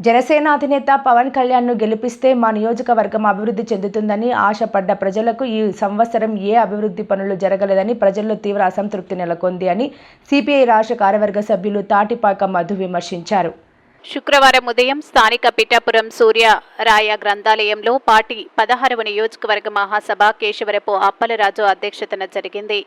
జనసేన అధినేత పవన్ కళ్యాణ్ను గెలిపిస్తే మా నియోజకవర్గం అభివృద్ధి చెందుతుందని ఆశపడ్డ ప్రజలకు ఈ సంవత్సరం ఏ అభివృద్ధి పనులు జరగలేదని ప్రజల్లో తీవ్ర అసంతృప్తి నెలకొంది అని సిపిఐ రాష్ట్ర కార్యవర్గ సభ్యులు తాటిపాక మధు విమర్శించారు. శుక్రవారం ఉదయం స్థానిక పిఠాపురం సూర్యరాయ గ్రంథాలయంలో పార్టీ 16వ నియోజకవర్గ మహాసభ కేశవరపు అప్పలరాజు అధ్యక్షతన జరిగింది.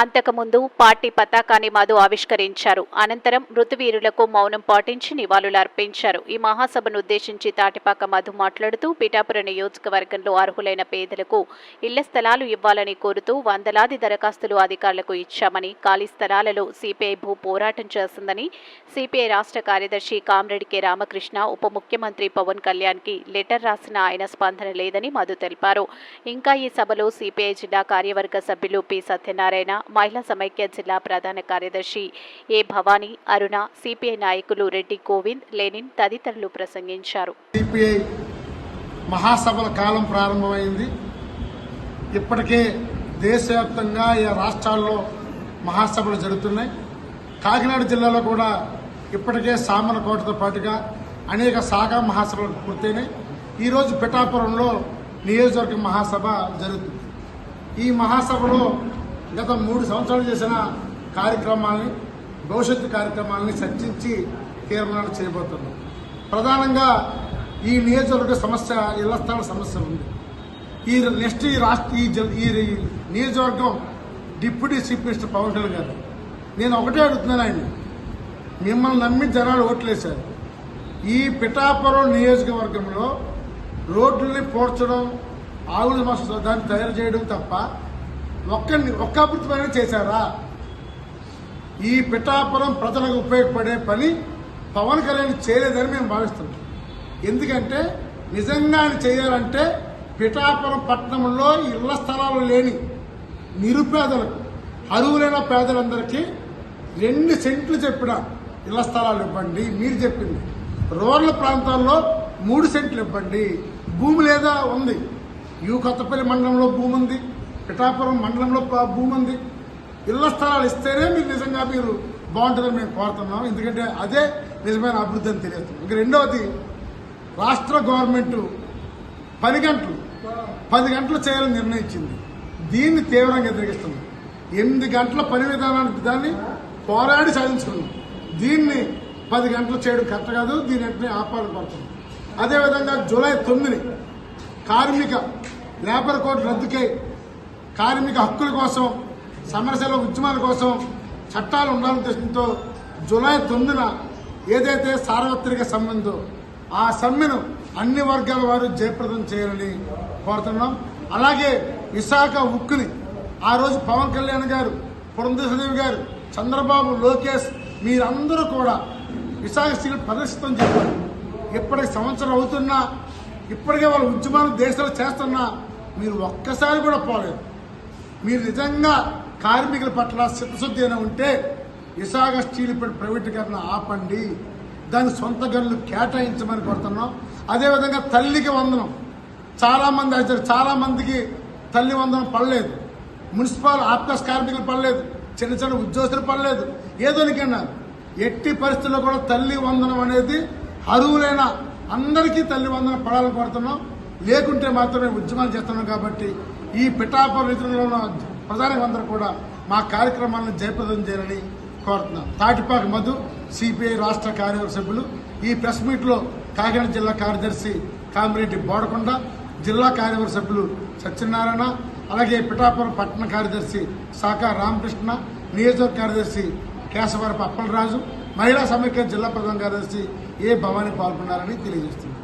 అంతకుముందు పార్టీ పతాకాన్ని మధు ఆవిష్కరించారు. అనంతరం మృతువీరులకు మౌనం పాటించి నివాళులర్పించారు. ఈ మహాసభను ఉద్దేశించి తాటిపాక మధు మాట్లాడుతూ పిఠాపురం నియోజకవర్గంలో అర్హులైన పేదలకు ఇళ్ల స్థలాలు ఇవ్వాలని కోరుతూ వందలాది దరఖాస్తులు అధికారులకు ఇచ్చామని, ఖాళీ స్థలాలలో సిపిఐ భూ పోరాటం చేస్తుందని సిపిఐ రాష్ట్ర కార్యదర్శి కామ్రెడ్డి కె రామకృష్ణ ఉప ముఖ్యమంత్రి పవన్ కళ్యాణ్కి లెటర్ రాసిన ఆయన స్పందన లేదని మధు తెలిపారు. ఇంకా ఈ సభలో సిపిఐ జిల్లా కార్యవర్గ సభ్యులు పి సత్యనారాయణ, మహిళా సమైక్య జిల్లా ప్రధాన కార్యదర్శి ఏ భవానీ, అరుణ, సిపిఐ నాయకులు రెడ్డి గోవింద్, లెనిన్ తదితరులు ప్రసంగించారు. సిపిఐ మహాసభల కాలం ప్రారంభమైంది. ఇప్పటికే దేశవ్యాప్తంగా ఈ రాష్ట్రాల్లో మహాసభలు జరుగుతున్నాయి. కాకినాడ జిల్లాలో కూడా ఇప్పటికే సామర్లకోటతో పాటుగా అనేక శాఖ మహాసభలు పూర్తయినాయి. ఈరోజు పిఠాపురంలో నియోజకవర్గ మహాసభ జరుగుతుంది. ఈ మహాసభలో గత 3 సంవత్సరాలు చేసిన కార్యక్రమాలని, భవిష్యత్తు కార్యక్రమాలని చర్చించి తీర్మానాలు చేయబోతున్నాం. ప్రధానంగా ఈ నియోజకవర్గ సమస్య ఇళ్ల స్థలాల సమస్య ఉంది. ఈ నియోజకవర్గం deputy chief minister Pawan Kalyan గారు, నేను ఒకటే అడుగుతున్నాను, ఆయన మిమ్మల్ని నమ్మి జనాలు ఓట్లేశారు. ఈ పిఠాపురం నియోజకవర్గంలో రోడ్లని పోడ్చడం, ఆవుల దాన్ని తయారు చేయడం తప్ప ఒక్క అభివృద్ధి పని చేశారా? ఈ పిఠాపురం ప్రజలకు ఉపయోగపడే పని పవన్ కళ్యాణ్ చేయలేదని మేము భావిస్తున్నాం. ఎందుకంటే నిజంగా ఆయన చేయాలంటే పిఠాపురం పట్టణంలో ఇళ్ల స్థలాలు లేని నిరుపేదలకు, అరువులైన పేదలందరికీ 2 సెంట్లు చెప్పిన ఇళ్ల స్థలాలు ఇవ్వండి. మీరు చెప్పింది రూరల్ ప్రాంతాల్లో 3 సెంట్లు ఇవ్వండి. భూమి లేదా ఉంది. కొత్తపల్లి మండలంలో భూమి ఉంది, పిఠాపురం మండలంలో భూమి ఉంది. ఇళ్ల స్థలాలు ఇస్తేనే మీరు నిజంగా మీరు బాగుంటుందని మేము కోరుతున్నాం. ఎందుకంటే అదే నిజమైన అభివృద్ధి అని తెలియదు. ఇంక రెండవది, రాష్ట్ర గవర్నమెంట్ 10 గంటలు చేయాలని నిర్ణయించింది. దీన్ని తీవ్రంగా వ్యతిరేకిస్తుంది. 8 గంటల పని విధానానికి దాన్ని పోరాడి సాధించుకున్నాం. దీన్ని 10 గంటలు చేయడం కరెక్ట్ కాదు. దీని వెంటనే ఆపాలని కోరుతున్నాం. అదేవిధంగా జూలై 9 కార్మిక లేబర్ కోడ్ రద్దుకై కార్మిక హక్కుల కోసం, సమరశీల ఉద్యమాల కోసం చట్టాలు ఉండాలనే ఉద్దేశంతో జూలై 9న ఏదైతే సార్వత్రిక సమ్మె ఉందో ఆ సమ్మెను అన్ని వర్గాల వారు జయప్రదం చేయాలని కోరుతున్నాం. అలాగే విశాఖ ఉక్కుని ఆ రోజు పవన్ కళ్యాణ్ గారు, పురంధేశ్వరి గారు, చంద్రబాబు, లోకేష్ మీరందరూ కూడా విశాఖ స్టీల్ ప్రదర్శితం చెప్పారు. ఇప్పటికి సంవత్సరం అవుతున్నా, ఇప్పటికే వాళ్ళ ఉద్యమాలు దేశంలో చేస్తున్నా మీరు ఒక్కసారి కూడా పోలేదు. మీరు నిజంగా కార్మికుల పట్ల చిత్తశుద్ధి అయినా ఉంటే విశాఖ స్టీల్ ప్రైవేటీకరణ ఆపండి. దాని సొంత గనులు కేటాయించమని కోరుతున్నాం. అదేవిధంగా తల్లికి వందనం, చాలా మందికి తల్లి వందనం పడలేదు. మున్సిపల్ ఆఫీస్ కార్మికులు పడలేదు, చిన్న ఉద్యోగస్తులు పడలేదు. ఏదోనికన్నారు. ఎట్టి పరిస్థితుల్లో కూడా తల్లి వందనం అనేది అర్హులైన అందరికీ తల్లి వందనం పడాలని కోరుతున్నాం. లేకుంటే మాత్రమే ఉద్యమాలు చేస్తున్నాం. కాబట్టి ఈ పిఠాపురం రైతులలో ఉన్న ప్రధానికందరూ కూడా మా కార్యక్రమాలను జయప్రదం చేయాలని కోరుతున్నాం. తాటిపాక మధు, సిపిఐ రాష్ట్ర కార్యవర్గ సభ్యులు. ఈ ప్రెస్ మీట్లో కాకినాడ జిల్లా కార్యదర్శి కామిరెడ్డి బోడకొండ, జిల్లా కార్యవర్గ సభ్యులు సత్యనారాయణ, అలాగే పిఠాపురం పట్టణ కార్యదర్శి శాఖ రామకృష్ణ, నియోజకవర్గ కార్యదర్శి కేశవరపు అప్పలరాజు, మహిళా సమైక్య జిల్లా ప్రధాన కార్యదర్శి ఏ భవానీ పాల్గొన్నారని తెలియజేస్తున్నారు.